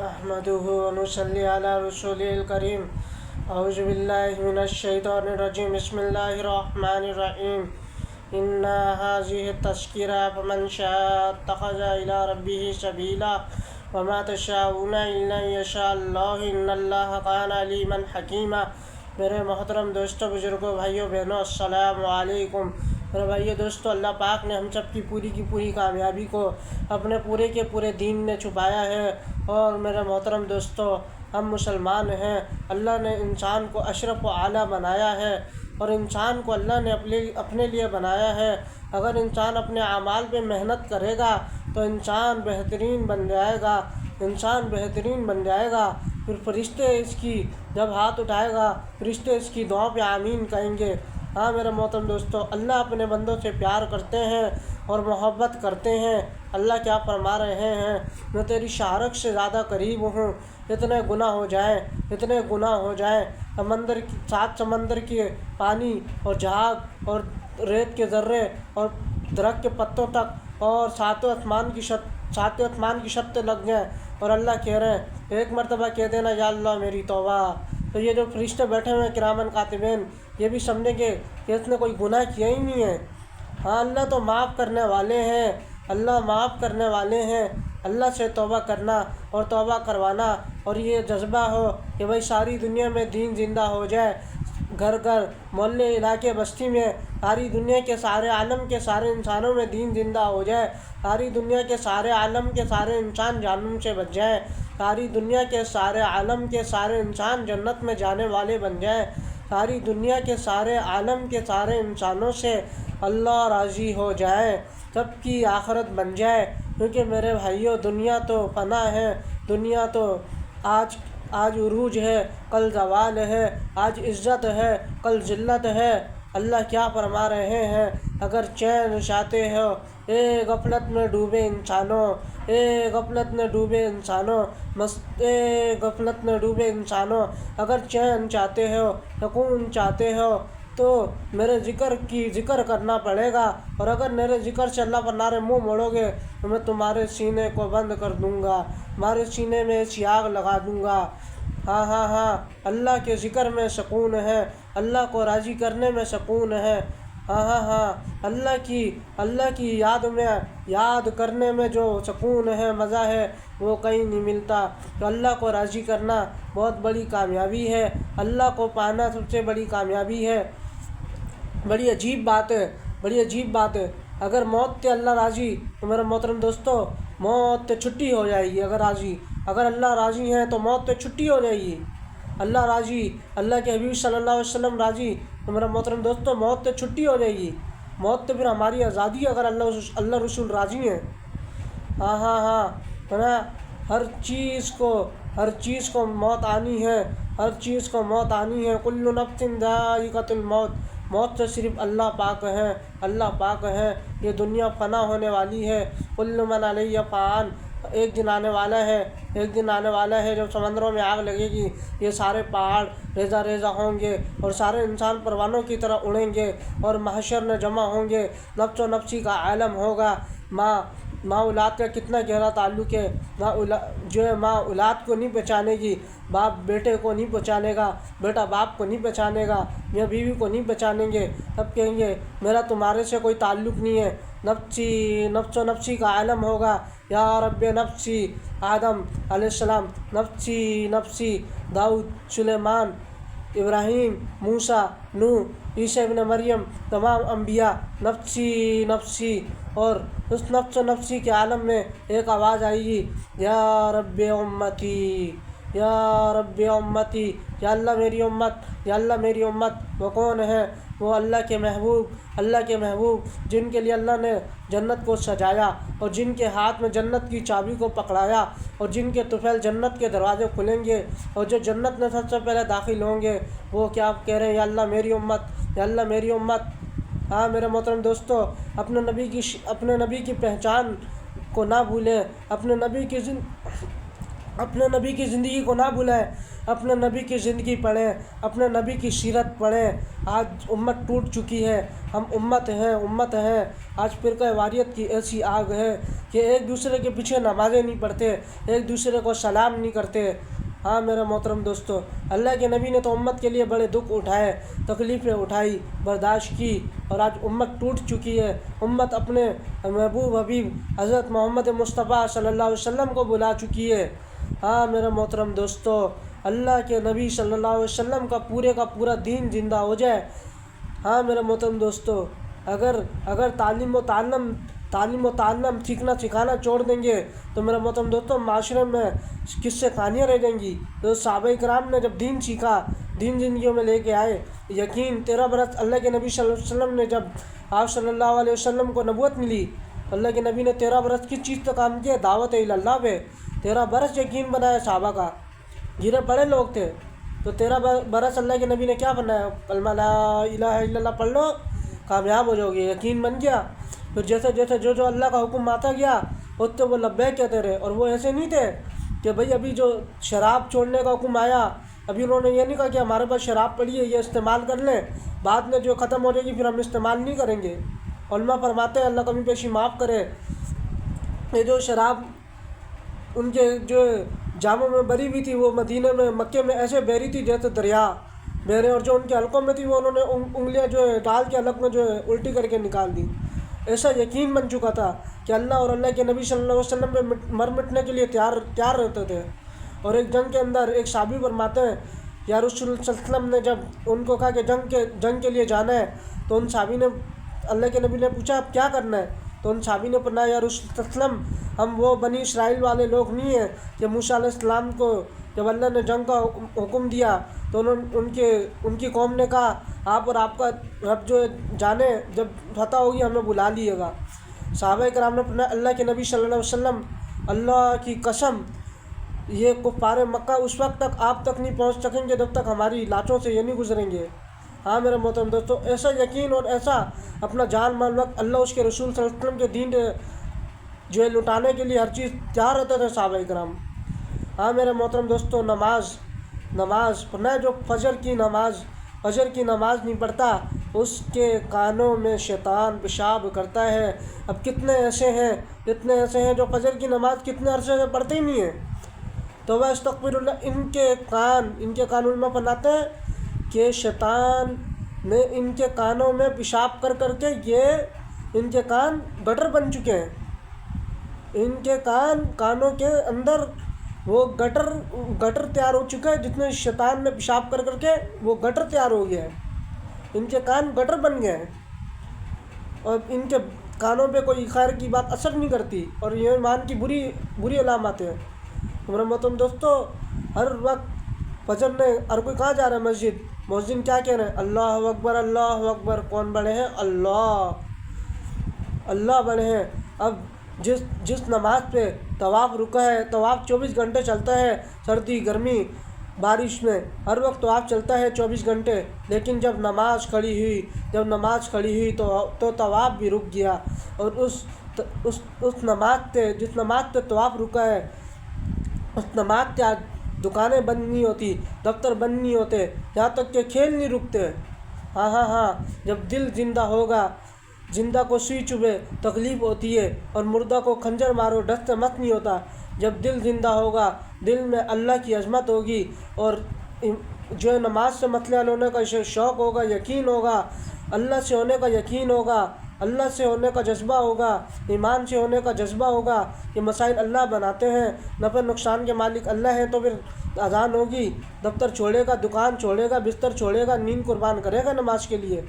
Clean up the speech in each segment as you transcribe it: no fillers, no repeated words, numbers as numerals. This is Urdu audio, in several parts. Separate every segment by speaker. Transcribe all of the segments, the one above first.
Speaker 1: احمدہ ونصلی علی رسولہ الکریم اعوذ باللہ من الشیطان الرجیم بسم اللہ الرحمن الرحیم انا ھذہ تذکرہ فمن شاء اتخذ الی ربہ سبیلا وما تشاءون الا ان یشاء اللہ ان اللہ کان علیما حکیما۔ میرے محترم دوستوں، بزرگوں، بھائیوں، بہنوں، السلام علیکم۔ میرے بھائیو دوستو، اللہ پاک نے ہم سب کی پوری کامیابی کو اپنے پورے کے پورے دین نے چھپایا ہے۔ اور میرے محترم دوستو، ہم مسلمان ہیں۔ اللہ نے انسان کو اشرف و اعلیٰ بنایا ہے، اور انسان کو اللہ نے اپنے لیے بنایا ہے۔ اگر انسان اپنے اعمال پہ محنت کرے گا تو انسان بہترین بن جائے گا، پھر فرشتے اس کی جب ہاتھ اٹھائے گا، فرشتے اس کی دعا پہ آمین کہیں گے۔ ہاں میرے محترم دوستو، اللہ اپنے بندوں سے پیار کرتے ہیں اور محبت کرتے ہیں۔ اللہ کیا فرما رہے ہیں، میں تیری شارک سے زیادہ قریب ہوں۔ اتنے گناہ ہو جائیں سات سمندر کے پانی اور جھاگ اور ریت کے ذرے اور درخت کے پتوں تک اور ساتوں آسمان کی شرطیں لگ جائیں، اور اللہ کہہ رہے ہیں ایک مرتبہ کہہ دینا یا اللہ میری توبہ، تو یہ جو فرشتے بیٹھے ہوئے ہیں کرامن کاتبین، یہ بھی سمجھیں گے کہ اس نے کوئی گناہ کیا ہی نہیں ہے۔ ہاں، اللہ تو معاف کرنے والے ہیں، اللہ سے توبہ کرنا اور توبہ کروانا، اور یہ جذبہ ہو کہ بھائی ساری دنیا میں دین زندہ ہو جائے، گھر محلے علاقے بستی میں ساری دنیا کے سارے عالم کے سارے انسانوں میں دین زندہ ہو جائے، ساری دنیا کے سارے عالم کے سارے انسان جہنم سے بچ جائیں، ساری دنیا کے سارے عالم کے سارے انسان جنت میں جانے والے بن جائیں، ساری دنیا کے سارے عالم کے سارے انسانوں سے اللہ راضی ہو جائے، سب کی آخرت بن جائے۔ کیونکہ میرے بھائیوں، دنیا تو فنا ہے، دنیا تو آج عروج ہے، کل زوال ہے، آج عزت ہے، کل ذلت ہے۔ اللہ کیا فرما رہے ہیں، اگر چین چاہتے ہو اے غفلت میں ڈوبے انسانوں، اگر چین چاہتے ہو، سکون چاہتے ہو، تو میرے ذکر کرنا پڑے گا، اور اگر میرے ذکر سے اللہ فرما رہے منہ موڑو گے تو میں تمہارے سینے کو بند کر دوں گا، تمہارے سینے میں ایسی آگ لگا دوں گا۔ ہاں، اللہ کے ذکر میں سکون ہے، اللہ کو راضی کرنے میں سکون ہے۔ ہاں، اللہ کی یاد کرنے میں جو سکون ہے، مزہ ہے، وہ کہیں نہیں ملتا۔ تو اللہ کو راضی کرنا بہت بڑی کامیابی ہے، اللہ کو پانا سب سے بڑی کامیابی ہے۔ بڑی عجیب بات ہے، اگر موت تے اللہ راضی تو میرے محترم دوستو موت تے چھٹی ہو جائے گی۔ اگر اللہ راضی ہیں تو موت تے چھٹی ہو جائے گی۔ اللہ راضی، اللہ کے حبیب صلی اللہ علیہ وسلم راضی تو میرا محترم دوستو موت تے چھٹی ہو جائے گی، موت تے پھر ہماری آزادی ہے اگر اللہ رسول راضی ہیں۔ ہاں، ہر چیز کو موت آنی ہے، کل نفس ذائقۃ الموت، موت سے صرف اللہ پاک ہیں۔ یہ دنیا فنا ہونے والی ہے، کل من علیہ فان، ایک دن آنے والا ہے جب سمندروں میں آگ لگے گی، یہ سارے پہاڑ ریزہ ہوں گے، اور سارے انسان پروانوں کی طرح اڑیں گے، اور محشر میں جمع ہوں گے، نفس و نفسی کا عالم ہوگا۔ ماں اولاد کا کتنا گہرا تعلق ہے، ماں اولاد کو نہیں پہچانے گی، باپ بیٹے کو نہیں پہچانے گا، بیٹا باپ کو نہیں پہچانے گا، میاں بیوی کو نہیں پہچانیں گے، سب کہیں گے میرا تمہارے سے کوئی تعلق نہیں ہے۔ نفس و نفسی کا عالم ہوگا، یا رب نفسی، آدم علیہ السلام نفسی، داؤد، سلیمان، ابراہیم، موسیٰ، نوح، عیسیٰ ابن مریم، تمام انبیاء نفسی، اور اس نفس و نفسی کے عالم میں ایک آواز آئے گی، یا رب امتی، یا اللہ میری امت۔ وہ کون ہے؟ وہ اللہ کے محبوب جن کے لیے اللہ نے جنت کو سجایا، اور جن کے ہاتھ میں جنت کی چابی کو پکڑایا، اور جن کے طفیل جنت کے دروازے کھلیں گے، اور جو جنت میں سب سے پہلے داخل ہوں گے، وہ کیا کہہ رہے ہیں، یا اللہ میری امت۔ ہاں میرے محترم دوستو، اپنے نبی کی پہچان کو نہ بھولیں، اپنے نبی کی اپنے نبی کی زندگی کو نہ بھولیں، اپنے نبی کی زندگی پڑھیں، اپنے نبی کی سیرت پڑھیں۔ آج امت ٹوٹ چکی ہے، ہم امت ہیں۔ آج فرقہ واریت کی ایسی آگ ہے کہ ایک دوسرے کے پیچھے نمازیں نہیں پڑھتے، ایک دوسرے کو سلام نہیں کرتے۔ ہاں میرے محترم دوستو، اللہ کے نبی نے تو امت کے لیے بڑے دکھ اٹھائے، تکلیفیں اٹھائی، برداشت کی، اور آج امت ٹوٹ چکی ہے۔ امت اپنے محبوب حبیب حضرت محمد مصطفیٰ صلی اللہ علیہ وسلم کو بلا چکی ہے۔ ہاں میرے محترم دوستو، اللہ کے نبی صلی اللہ علیہ وسلم کا پورا دین زندہ ہو جائے۔ ہاں میرے محترم دوستو، اگر تعلیم و تعلم سیکھنا سکھانا چھوڑ دیں گے تو میرے محترم دوستو معاشرے میں کس سے کہانیاں رہ جائیں گی۔ تو صحابہ کرام نے جب دین سیکھا، دین زندگیوں میں لے کے آئے، یقین 13 برس اللہ کے نبی صلی اللہ علیہ وسلم نے، جب آپ صلی اللہ علیہ وسلم کو نبوت ملی، اللہ کے نبی نے 13 برس کس چیز پہ کام کیا؟ دعوت اللہ پہ 13 برس یقین بنایا صحابہ کا، گرے پڑے لوگ تھے، تو 13 برس اللہ کے نبی نے کیا بنایا؟ کلمہ لا الہ الا اللہ پڑھ لو کامیاب ہو جاؤ گے، یقین بن گیا۔ پھر جیسے جو اللہ کا حکم آتا گیا اتنے وہ لبیک کہتے رہے، اور وہ ایسے نہیں تھے کہ بھئی ابھی جو شراب چھوڑنے کا حکم آیا، ابھی انہوں نے یہ نہیں کہا کہ ہمارے پاس شراب پڑی ہے یہ استعمال کر لیں، بعد میں جو ختم ہو جائے گی پھر ہم استعمال نہیں کریں گے۔ علماء فرماتے ہیں، اللہ کمی پیشی معاف کرے، یہ جو شراب ان کے جو جاموں میں بری ہوئی تھی، وہ مدینے میں مکے میں ایسے بہری تھی جیسے دریا بہرے، اور جو ان کے حلقوں میں تھی وہ انہوں نے انگلیاں جو ہے ڈال کے حلق میں جو ہے الٹی کر کے نکال دی۔ ایسا یقین بن چکا تھا کہ اللہ اور اللہ کے نبی صلی اللہ علیہ وسلم پہ مر مٹنے کے لیے تیار رہتے تھے۔ اور ایک جنگ کے اندر ایک صحابی فرماتے ہیں، یا رسول اللہ صلی اللہ علیہ وسلم نے جب ان کو کہا کہ جنگ کے لیے جانا ہے، تو ان صحابی نے، اللہ کے نبی نے پوچھا اب کیا کرنا ہے؟ تو ان صحابی نے فرمایا، یا رسول اللہ صلی اللہ علیہ وسلم، ہم وہ بنی اسرائیل والے لوگ نہیں ہیں کہ موسیٰ علیہ السلام کو جب اللہ نے جنگ کا حکم دیا تو ان کی قوم نے کہا آپ اور آپ کا رب جو جانے، جب فتح ہوگی ہمیں بلا لیے گا۔ صحابہ کرام نے فرمایا، اللہ کے نبی صلی اللہ علیہ وسلم، اللہ کی قسم، یہ کفار مکہ اس وقت تک آپ تک نہیں پہنچ سکیں گے جب تک ہماری لاٹوں سے یہ نہیں گزریں گے۔ ہاں میرے محترم دوستو، ایسا یقین اور ایسا اپنا جان مال وقت اللہ اس کے رسول صلی اللہ علیہ وسلم کے دین جو ہے لٹانے کے لیے ہر چیز تیار رہتے تھے صحابہ کرام۔ ہاں میرے محترم دوستو، نماز پڑھنا، جو فجر کی نماز نہیں پڑھتا اس کے کانوں میں شیطان پیشاب کرتا ہے۔ اب کتنے ایسے ہیں جو فجر کی نماز کتنے عرصے سے پڑھتے ہی نہیں ہیں، تو وہ استغفر اللہ، ان کے کان علماء بناتے ہیں کہ شیطان نے ان کے کانوں میں پیشاب کر کے یہ ان کے کان گٹر بن چکے ہیں، ان کے کانوں کے اندر وہ گٹر تیار ہو چکا ہے، جتنے شیطان نے پیشاب کر کے وہ گٹر تیار ہو گیا ہے، ان کے کان گٹر بن گئے ہیں، اور ان کے کانوں پہ کوئی خیر کی بات اثر نہیں کرتی، اور یہ ایمان کی بری علامات ہیں۔ میرے محترم دوستو، ہر وقت فجر نے ہر کوئی کہاں جا رہا ہے مسجد، مؤذن کیا کہہ رہے ہیں؟ اللہ اکبر اللہ اکبر۔ کون بڑے ہیں؟ اللہ بڑے ہیں۔ اب جس نماز پہ طواف رکا ہے، طواف 24 گھنٹے چلتا ہے، سردی گرمی بارش میں ہر وقت طواف چلتا ہے 24 گھنٹے، لیکن جب نماز کھڑی ہوئی تو طواف بھی رک گیا، اور اس نماز پہ، جس نماز پہ طواف رکا ہے، اس نماز پہ آج دکانیں بند نہیں ہوتی، دفتر بند نہیں ہوتے، یہاں تک کہ کھیل نہیں رکتے۔ ہاں، جب دل زندہ ہوگا، زندہ کو سوئی چبھے تکلیف ہوتی ہے، اور مردہ کو خنجر مارو ڈس سے مت نہیں ہوتا۔ جب دل زندہ ہوگا، دل میں اللہ کی عظمت ہوگی، اور جو نماز سے مطلع ہونے کا شوق ہوگا، یقین ہوگا، اللہ سے ہونے کا یقین ہوگا، اللہ سے ہونے کا جذبہ ہوگا، ایمان سے ہونے کا جذبہ ہوگا، یہ مسائل اللہ بناتے ہیں، نفع نقصان کے مالک اللہ ہیں، تو پھر اذان ہوگی، دفتر چھوڑے گا، دکان چھوڑے گا، بستر چھوڑے گا، نیند قربان کرے گا نماز کے لیے۔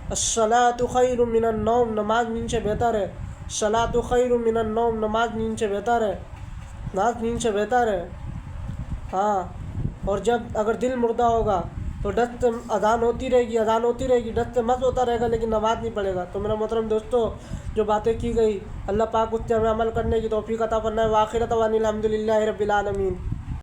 Speaker 1: الصلاۃ خیر من النوم، نماز نیند سے بہتر ہے۔ الصلاۃ خیر من النوم، نماز نیند سے بہتر ہے۔ ہاں، اور اگر دل مردہ ہوگا تو دست اذان ہوتی رہے گی، دست مست ہوتا رہے گا، لیکن نماز نہیں پڑھے گا۔ تو میرا محترم دوستو، جو باتیں کی گئی، اللہ پاک اس سے ہمیں عمل کرنے کی توفیق عطا فرمائے۔ وآخر دعوانا الحمدللہ رب العالمین۔